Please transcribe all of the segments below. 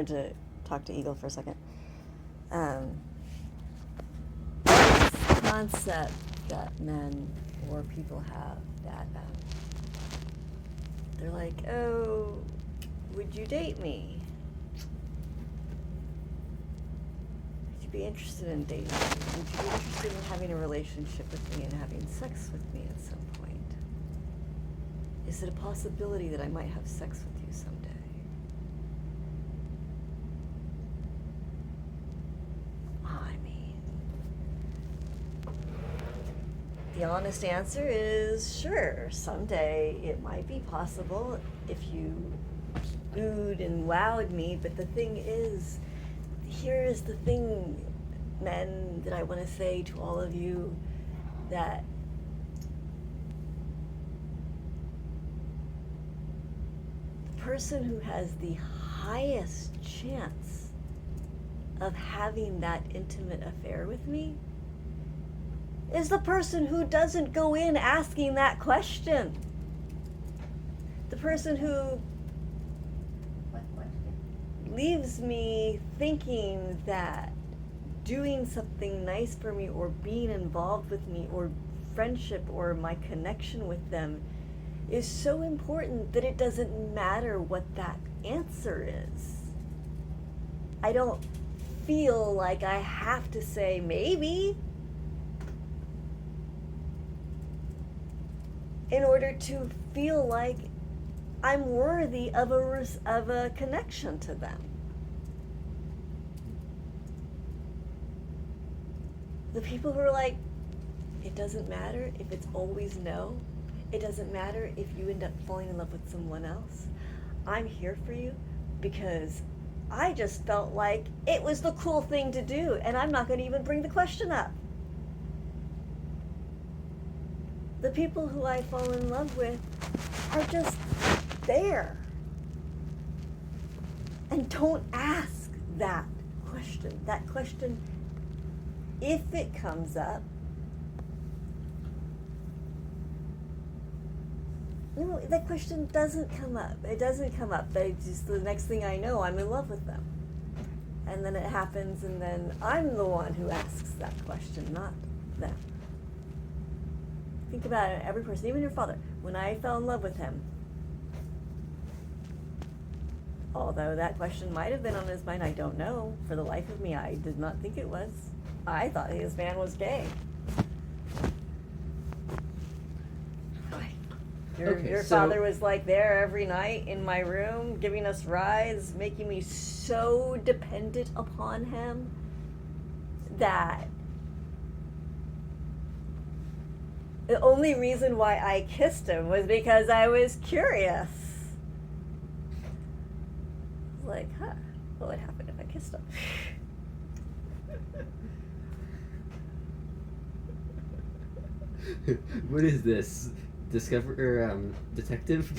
to talk to Eagle for a second. Concept that men or people have that they're like, oh, would you date me? Would you be interested in dating me? Would you be interested in having a relationship with me and having sex with me at some point? Is it a possibility that I might have sex with you someday? The honest answer is sure, someday it might be possible if you oohed and wowed me, but the thing is, here is the thing, men, that I want to say to all of you, that the person who has the highest chance of having that intimate affair with me is the person who doesn't go in asking that question. The person who leaves me thinking that doing something nice for me or being involved with me or friendship or my connection with them is so important that it doesn't matter what that answer is. I don't feel like I have to say maybe in order to feel like I'm worthy of a connection to them. The people who are like, it doesn't matter if it's always no. It doesn't matter if you end up falling in love with someone else. I'm here for you because I just felt like it was the cool thing to do, and I'm not going to even bring the question up. The people who I fall in love with are just there. And don't ask that question. That question, if it comes up, no, that question doesn't come up. It doesn't come up. The next thing I know, I'm in love with them. And then it happens, and then I'm the one who asks that question, not them. Think about it, every person, even your father. When I fell in love with him, although that question might have been on his mind, I don't know. For the life of me, I did not think it was. I thought his man was gay. Your father was like there every night in my room, giving us rides, making me so dependent upon him that the only reason why I kissed him was because I was curious. I was like, what would happen if I kissed him? What is this? Detective?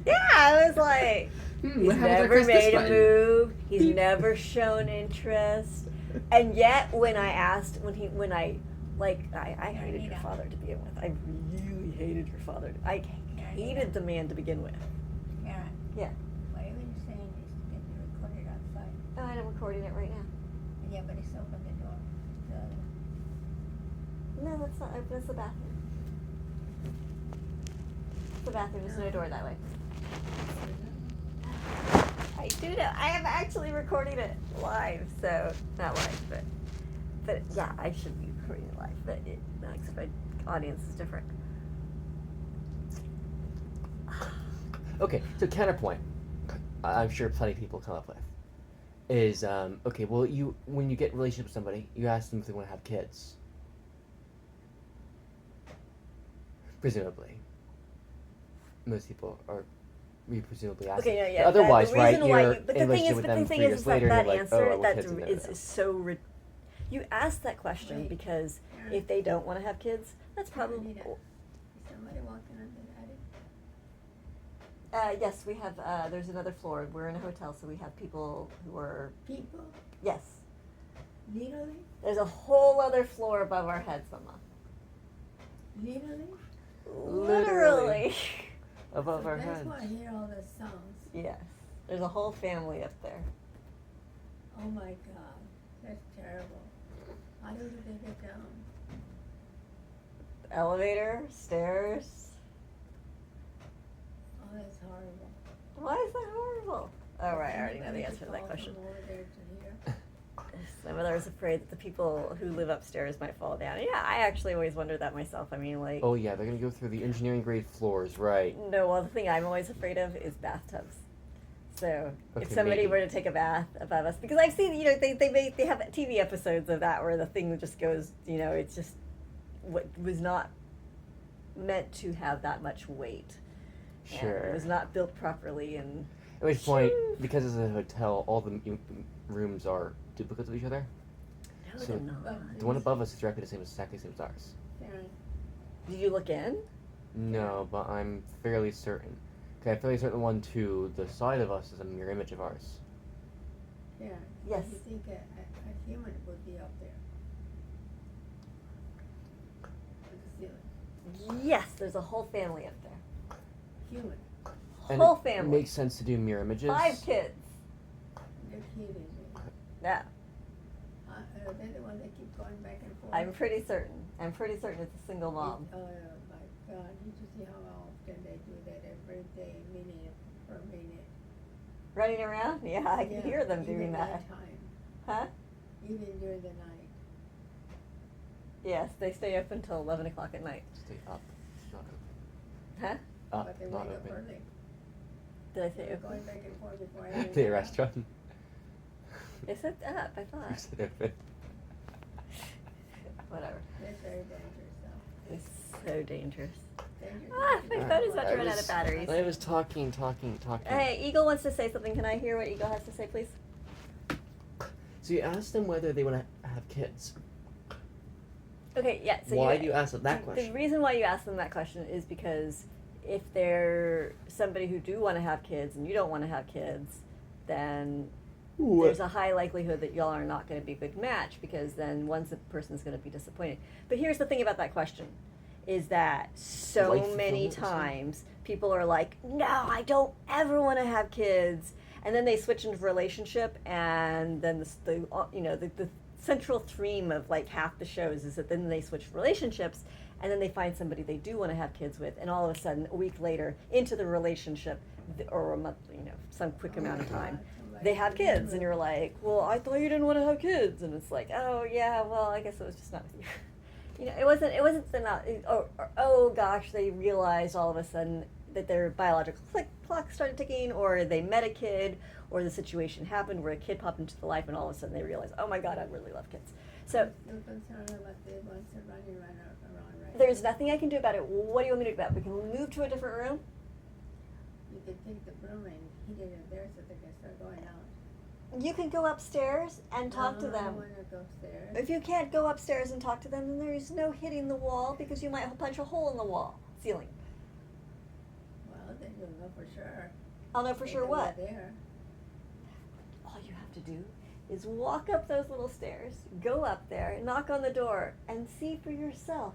Yeah, I was like, he's never made a move. He's never shown interest. And yet, when I hated your father to begin with. I really hated your father. I hated the man to begin with. Yeah. Yeah. Whatever you're saying is getting recorded outside. Oh, I'm recording it right now. Yeah, but it's open the door. No, that's not. That's the bathroom. The bathroom. There's no door that way. I do know. I am actually recording it live, so not live, but yeah, I should be recording it live, but except my audience is different. Okay, so counterpoint, I'm sure plenty of people come up with, is, okay, well, when you get in a relationship with somebody, you ask them if they want to have kids. Presumably. Most people are presumably asking. Okay, no, yeah. Otherwise, right, you're but in a the thing relationship is, with but them the 3 thing years is later, that you're like, answer I want kids, and is so you ask that question because if they don't want to have kids, that's probably. Is somebody walking on the attic? Yes, we have. There's another floor. We're in a hotel, so we have people who are. People? Yes. Literally? There's a whole other floor above our heads, Mama. Literally? Literally. Above our That's heads. why I hear all the sounds. Yes. There's a whole family up there. Oh my God, that's terrible. How do they get down? Elevator, stairs. Oh, that's horrible. Why is that horrible? Oh, right, I already know the Anybody answer to that fall question. from over there to here? My mother was afraid that the people who live upstairs might fall down. Yeah, I actually always wondered that myself. I mean, like, Oh yeah, they're gonna go through the engineering grade floors, right? no, well, the thing I'm always afraid of is bathtubs. So if Okay, somebody maybe. were to take a bath above us, because I've seen, you know, they have TV episodes of that where the thing just goes, you know, it's just what was not meant to have that much weight. And Sure. it was not built properly, and At which point, because it's a hotel, all the rooms are duplicates of each other. no, So, they're not. The one above us is directly exactly the same as ours. Karen, Did you look in? No, but I'm fairly certain. Okay, I'm fairly certain the one to the side of us is a mirror image of ours. Karen, Yes. do you think a human would be up there? On the ceiling? Yes, there's a whole family up there. Human. And Whole it family. makes sense to do mirror images. 5 kids. They're kidding me. Yeah, Are they the ones that keep going back and forth? I'm pretty certain. I'm pretty certain it's a single mom. Oh my God, you should see how often they do that every day, minute per minute. Running around? Yeah, I can Yeah, hear them doing even that. Time, Huh? even during the night. Yes, they stay up until 11 o'clock at night. Stay up, not Huh? up, But they not wake up open. early. Did I say They're open? going back and forth before I even The get up. restaurant. They said up, I You thought. said open. Whatever. That's very dangerous though. It's so dangerous. Dangerous. Ah, my phone is about to I run out was- of batteries. I was talking. Hey, Eagle wants to say something. Can I hear what Eagle has to say, please? So you asked them whether they want to have kids. Okay, yeah. So Why do you ask them that The question? reason why you ask them that question is because if they're somebody who do want to have kids and you don't want to have kids, then there's a high likelihood that y'all are not going to be a good match, because then one person is going to be disappointed. But here's the thing about that question, is that so Life many fulfillment or something? times people are like, no, I don't ever want to have kids, and then they switch into a relationship, and then the central theme of like half the shows is that then they switch relationships, and then they find somebody they do want to have kids with, and all of a sudden a week later into the relationship, or a month, some quick amount of time, they have kids, and you're like, well, I thought you didn't want to have kids, and it's like, oh yeah, well, I guess it was just not with you. It wasn't the not, or oh gosh, they realized all of a sudden that their biological clock started ticking, or they met a kid, or the situation happened where a kid popped into the life, and all of a sudden they realized, oh my God, I really love kids. So I'm still concerned about the ones that are running around right there's now. nothing I can do about it. What do you want me to do about it? We can move to a different room. You could take the broom and heat it in there so they can start going out. You can go upstairs and talk to I them. don't want to go upstairs. If you can't go upstairs and talk to them, then there is no hitting the wall, because you might punch a hole in the ceiling. Well, then you'll know for sure. I'll know for If sure they were what. there. All you have to do is walk up those little stairs, go up there, knock on the door, and see for yourself.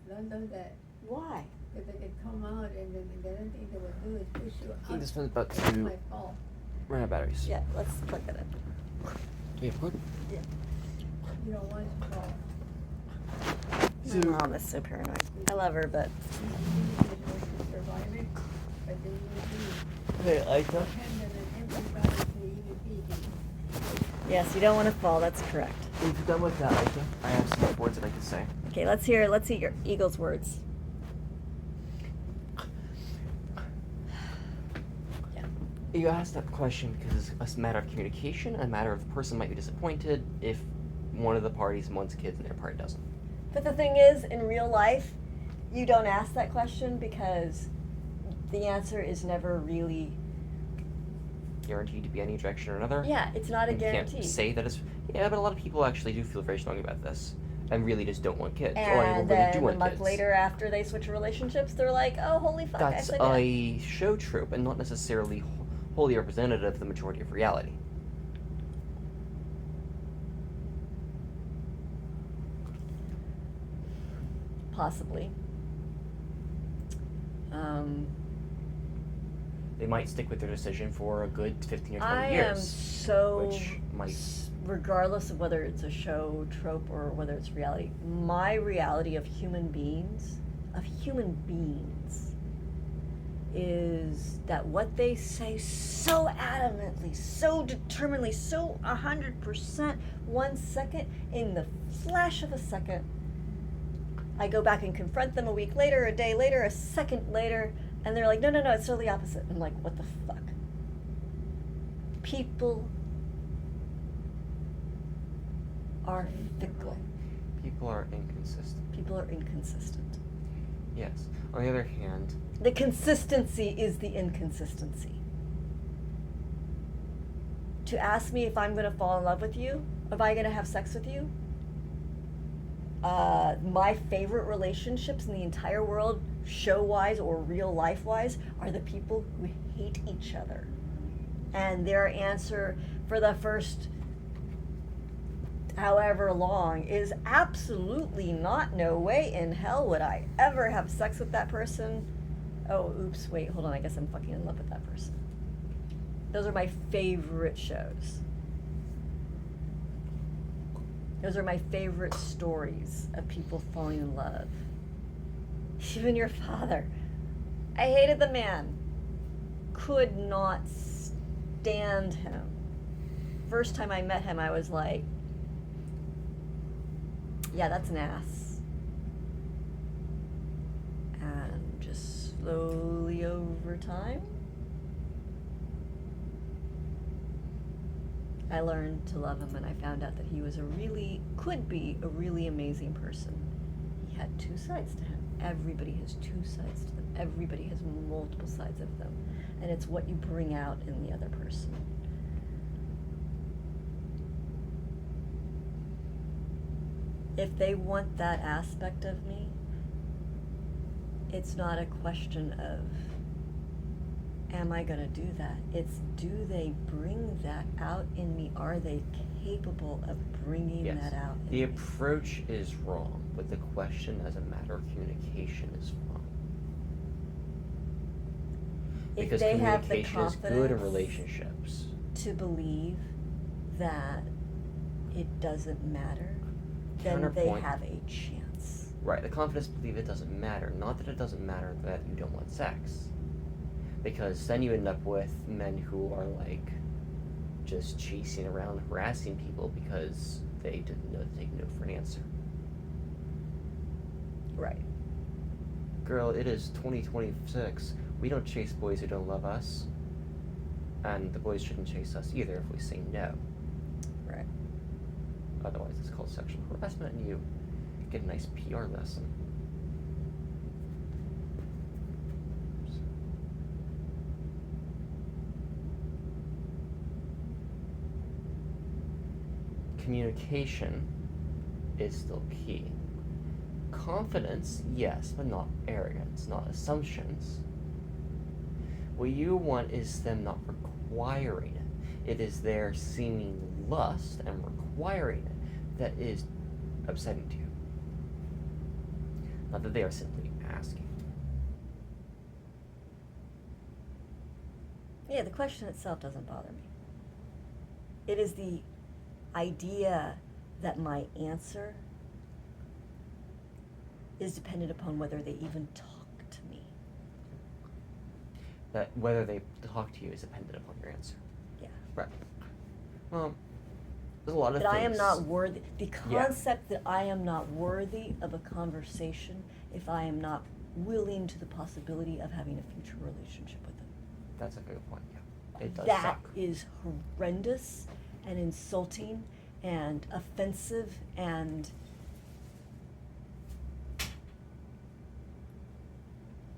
Don't do that. Why? Because they could come out and then the other thing they would do is push you I think out. this one's about That's to my fault. run out of batteries. Yeah, let's plug that in. Do you have a cord? Yeah. You don't want to fall. My mom is so paranoid. I love her, but Survive it, but then you'll be Hey, Aika. dependent on everybody to even feed you. yes, you don't want to fall. That's correct. If you're done with that, Aika, I have some words that I can say. Okay, let's hear your Eagle's words. You asked that question because it's a matter of communication, a matter of the person might be disappointed if one of the parties wants kids and their party doesn't. But the thing is, in real life, you don't ask that question because the answer is never really. Guaranteed to be any direction or another. Yeah, it's not a You guarantee. can't say that it's. Yeah, but a lot of people actually do feel very strongly about this and really just don't want kids. Or And really then do a want month kids. later, after they switch relationships, they're like, "Oh, holy fuck!" I That's said yes. a show trope and not necessarily wholly representative of the majority of reality. Possibly. They might stick with their decision for a good 15 or 20 I years. am so, which might... regardless of whether it's a show, trope, or whether it's reality, my reality of human beings, is that what they say so adamantly, so determinedly, so 100%, 1 second, in the flash of a second, I go back and confront them a week later, a day later, a second later, and they're like, no, it's totally opposite. I'm like, what the fuck? People are fickle. People are inconsistent. People are inconsistent. Yes. On the other hand... The consistency is the inconsistency. To ask me if I'm going to fall in love with you, if I'm going to have sex with you, my favorite relationships in the entire world, show-wise or real life-wise, are the people who hate each other. And their answer for the first however long is absolutely not, no way in hell would I ever have sex with that person. Oh, oops, wait, hold on, I guess I'm fucking in love with that person. Those are my favorite shows. Those are my favorite stories of people falling in love. Even your father. I hated the man. Could not stand him. First time I met him, I was like, yeah, that's an ass. And just slowly over time, I learned to love him, and I found out that he was could be a really amazing person. He had two sides to him. Everybody has two sides to them. Everybody has multiple sides of them. And it's what you bring out in the other person. If they want that aspect of me, it's not a question of, am I going to do that? It's, do they bring that out in me? Are they capable of bringing Yes. that out in The me? approach is wrong, but the question as a matter of communication is wrong. If Because they have the communication is good in confidence relationships. to believe that it doesn't matter, then they Counterpoint. have a chance. Right, the confidence to believe it doesn't matter. Not that it doesn't matter that you don't want sex. Because then you end up with men who are like just chasing around, harassing people because they didn't know to take no for an answer. Right. Girl, it is 2026. We don't chase boys who don't love us. And the boys shouldn't chase us either if we say no. Right. Otherwise, it's called sexual harassment, and you get a nice PR lesson. Communication is still key. Confidence, yes, but not arrogance, not assumptions. What you want is them not requiring it. It is their seeming lust and requiring it that is upsetting to you. Not that they are simply asking. Yeah, the question itself doesn't bother me. It is the idea that my answer is dependent upon whether they even talk to me. That whether they talk to you is dependent upon your answer. Yeah. Right. Well, there's a lot of That things. I am not worthy. The Yeah. concept that I am not worthy of a conversation if I am not willing to the possibility of having a future relationship with them. That's a good point, yeah. It does That suck. is horrendous and insulting and offensive, and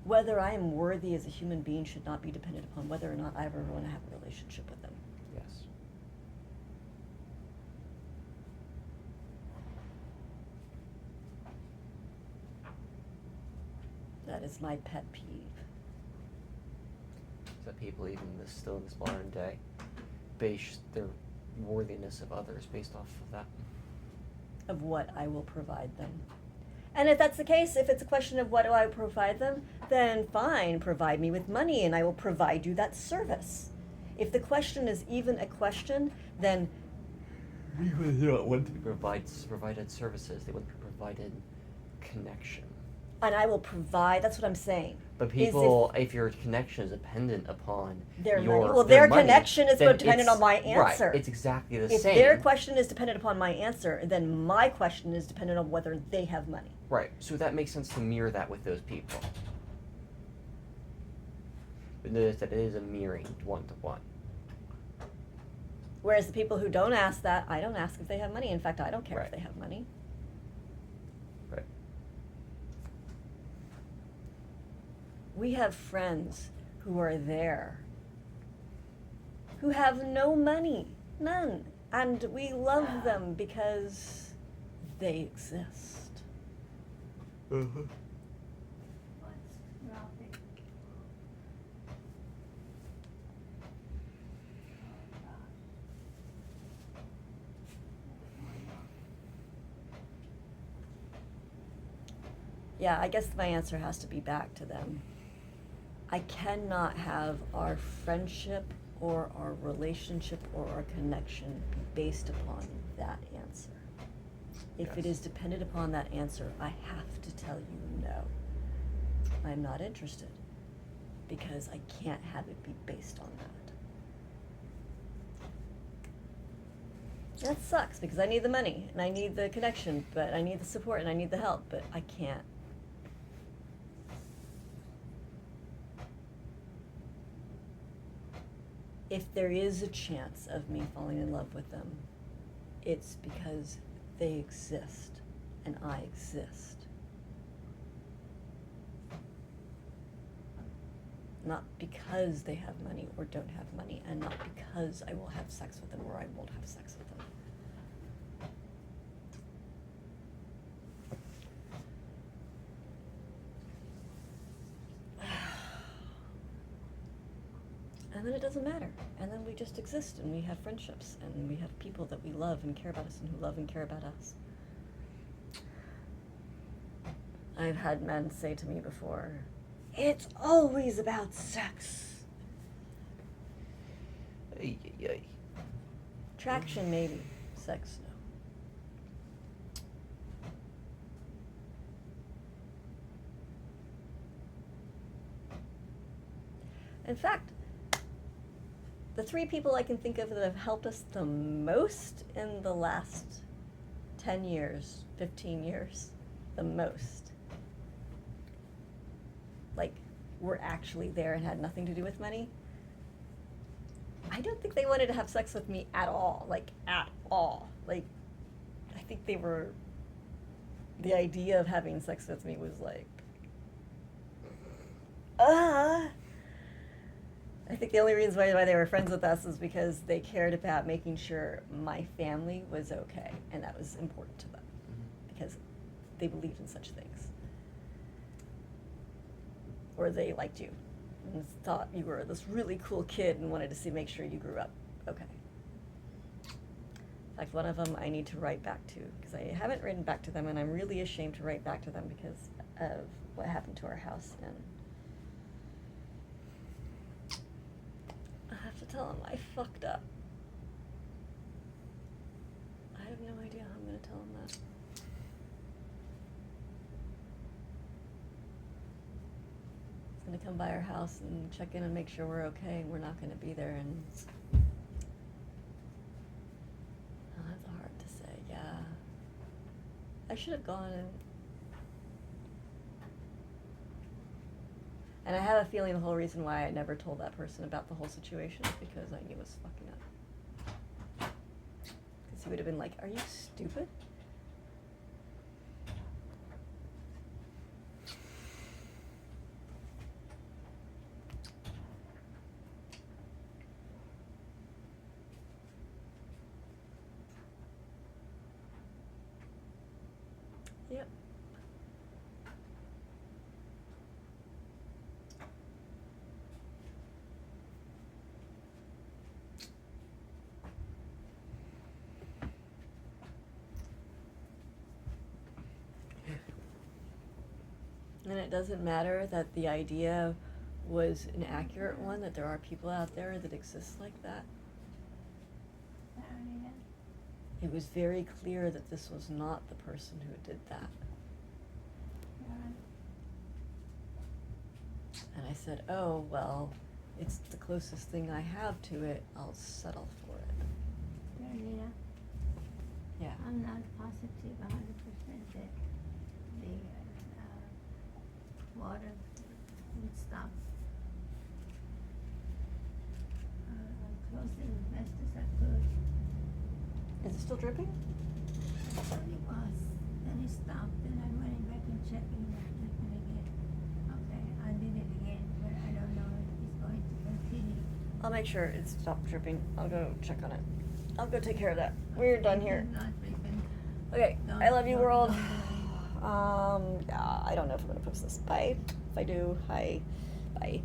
whether I am worthy as a human being should not be dependent upon whether or not I ever want to have a relationship with them. Yes. That is my pet peeve. That people even still in this modern day base their worthiness of others based off of that. Of what I will provide them. And if that's the case, if it's a question of what do I provide them, then fine, provide me with money and I will provide you that service. If the question is even a question, then People don't want to be provided services. They want to be provided connection. and I will provide, that's what I'm saying. But is people, if your connection is dependent upon their your money. Well, their their money, connection is then dependent it's- on my answer. Right, it's exactly the if same. their question is dependent upon my answer, then my question is dependent on whether they have money. Right, so that makes sense to mirror that with those people. But notice that it is a mirroring one-to-one. Whereas the people who don't ask that, I don't ask if they have money. In fact, I don't care Right. if they have money. Right. We have friends who are there who have no money, none, and we love them because they exist. Uh-huh. What's dropping? Yeah, I guess my answer has to be back to them. I cannot have our friendship or our relationship or our connection be based upon that answer. If it Yes. is dependent upon that answer, I have to tell you no. I'm not interested because I can't have it be based on that. That sucks because I need the money and I need the connection, but I need the support and I need the help, but I can't. If there is a chance of me falling in love with them, it's because they exist and I exist. Not because they have money or don't have money, and not because I will have sex with them or I won't have sex with them. And then it doesn't matter. And then we just exist and we have friendships and we have people that we love and care about us and who love and care about us. I've had men say to me before, it's always about sex. Ay, ay, ay. Attraction, maybe. Sex, no. In fact, the 3 people I can think of that have helped us the most in the last 10 years, 15 years, the most, like, were actually there and had nothing to do with money. I don't think they wanted to have sex with me at all, like, at all. Like, I think they were, the idea of having sex with me was like, I think the only reason why they were friends with us is because they cared about making sure my family was okay, and that was important to them, because they believed in such things. Or they liked you, and thought you were this really cool kid and wanted to make sure you grew up okay. In fact, one of them I need to write back to, because I haven't written back to them, and I'm really ashamed to write back to them because of what happened to our house, and I have to tell him I fucked up. I have no idea how I'm going to tell him that. He's going to come by our house and check in and make sure we're okay, and we're not going to be there, and oh, that's hard to say, yeah. I should have gone and I have a feeling the whole reason why I never told that person about the whole situation is because I knew it was fucking up. Because he would have been like, are you stupid? Yep. and it doesn't matter that the idea was an accurate one, that there are people out there that exist like that. It was very clear that this was not the person who did that. And I said, oh, well, it's the closest thing I have to it, I'll settle for it. Yeah. I'm not positive 100% that the water would stop. I closed it as best as I could. Is it still dripping? I thought it was. Then it stopped, and I went back and checked, and it was dripping again. Okay, I did it again, but I don't know if it's going to continue. I'll make sure it stopped dripping. I'll go check on it. I'll go take care of that. We're done here. It's not dripping. Okay, Don't- I love you, don't- world. don't do anything. Yeah, I don't know if I'm gonna post this. Bye. If I do, hi. Bye.